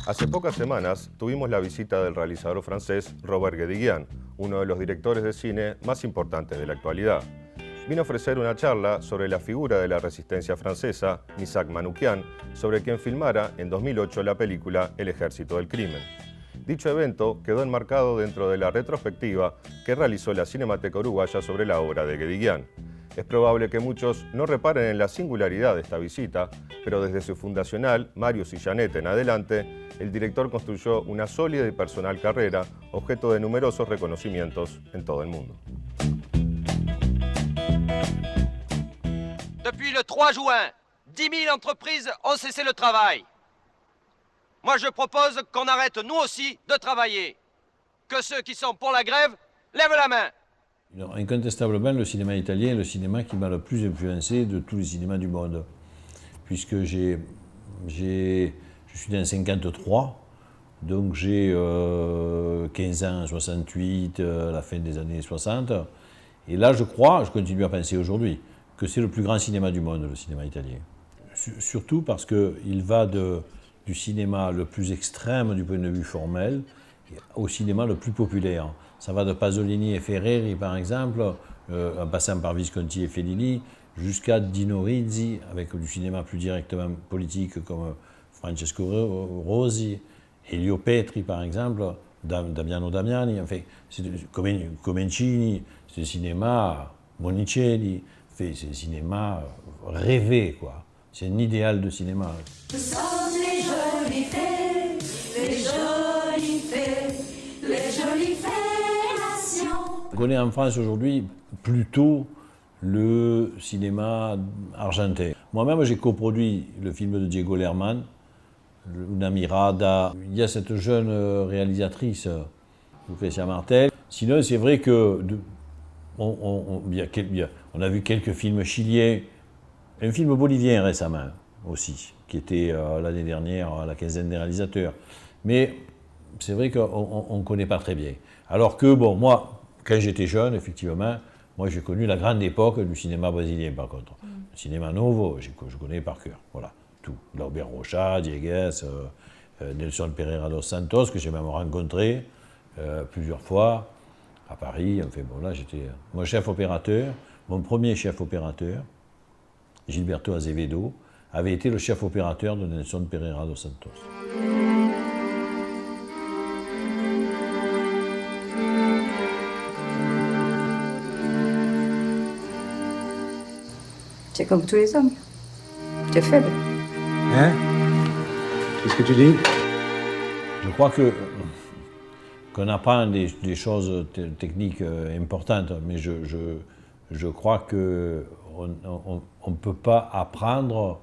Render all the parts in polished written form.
Hace pocas semanas tuvimos la visita del realizador francés Robert Guédiguian, uno de los directores de cine más importantes de la actualidad. Vino a ofrecer una charla sobre la figura de la resistencia francesa, Missak Manoukian, sobre quien filmara en 2008 la película El Ejército del Crimen. Dicho evento quedó enmarcado dentro de la retrospectiva que realizó la Cinemateca Uruguaya sobre la obra de Guédiguian. Es probable que muchos no reparen en la singularidad de esta visita, pero desde su fundacional, Marius y Janet, en adelante, el director construyó una sólida y personal carrera, objeto de numerosos reconocimientos en todo el mundo. Depuis le 3 juin, 10 000 entreprises ont cessé le travail. Moi, je propose qu'on arrête nous aussi de travailler. Que ceux qui sont pour la grève lèvent la main. Incontestablement, le cinéma italien est le cinéma qui m'a le plus influencé de tous les cinémas du monde. Puisque je suis né en 1953, donc j'ai 15 ans, 68, à la fin des années 60. Et là, je continue à penser aujourd'hui, que c'est le plus grand cinéma du monde, le cinéma italien. Surtout parce qu'il va du cinéma le plus extrême du point de vue formel au cinéma le plus populaire. Ça va de Pasolini et Ferreri, par exemple, en passant par Visconti et Fellini, jusqu'à Dino Risi, avec du cinéma plus directement politique comme Francesco Rosi, Elio Petri, par exemple, Damiano Damiani, enfin, Comencini, c'est le cinéma, Monicelli, c'est le cinéma rêvé, quoi. C'est un idéal de cinéma. Nous sommes les jolies fées, les jolies fées, les jolies fées nations. On connaît en France aujourd'hui plutôt le cinéma argentin. Moi-même, j'ai coproduit le film de Diego Lerman, Una Mirada. Il y a cette jeune réalisatrice, Lucrecia Martel. Sinon, c'est vrai que on a vu quelques films chiliens, un film bolivien récemment aussi, qui était l'année dernière à la quinzaine des réalisateurs. Mais c'est vrai qu'on ne connaît pas très bien. Alors que, bon, moi, quand j'étais jeune, effectivement, moi j'ai connu la grande époque du cinéma brésilien, par contre. Le cinéma novo, je connais par cœur, voilà, tout. Glauber Rocha, Diegues, Nelson Pereira dos Santos, que j'ai même rencontré plusieurs fois à Paris. Enfin, bon, là, j'étais mon chef opérateur, mon premier chef opérateur, Gilberto Azevedo, avait été le chef opérateur de Nelson Pereira dos Santos. Tu es comme tous les hommes. Tu es faible. Hein? Qu'est-ce que tu dis? Je crois qu'on apprend des choses techniques importantes, mais je crois qu'on ne peut pas apprendre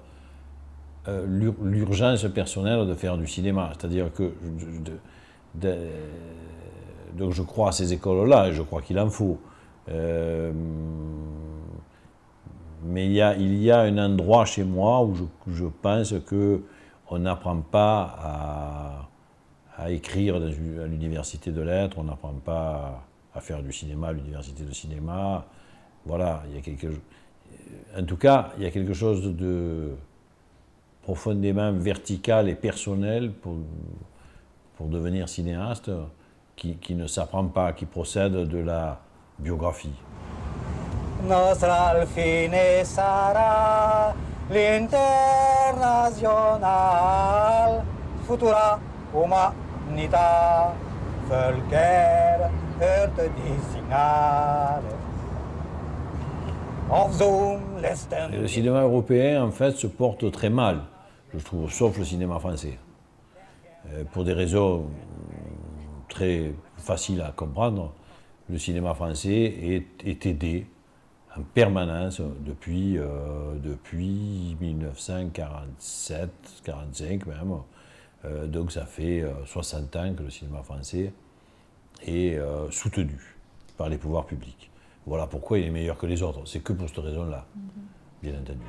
l'urgence personnelle de faire du cinéma. C'est-à-dire que donc je crois à ces écoles-là, et je crois qu'il en faut. Mais il y a un endroit chez moi où je pense qu'on n'apprend pas à écrire à l'université de lettres, on n'apprend pas à faire du cinéma à l'université de cinéma. Voilà, en tout cas, il y a quelque chose de profondément vertical et personnel pour devenir cinéaste qui ne s'apprend pas, qui procède de la biographie. Nostra al fine sarà l'internazionale futura umanità Völker hört die Signale. Et le cinéma européen, en fait, se porte très mal, je trouve, sauf le cinéma français. Pour des raisons très faciles à comprendre, le cinéma français est aidé en permanence depuis 1947, 1945 même. Donc ça fait 60 ans que le cinéma français est soutenu par les pouvoirs publics. Voilà pourquoi il est meilleur que les autres. C'est que pour cette raison-là, bien entendu.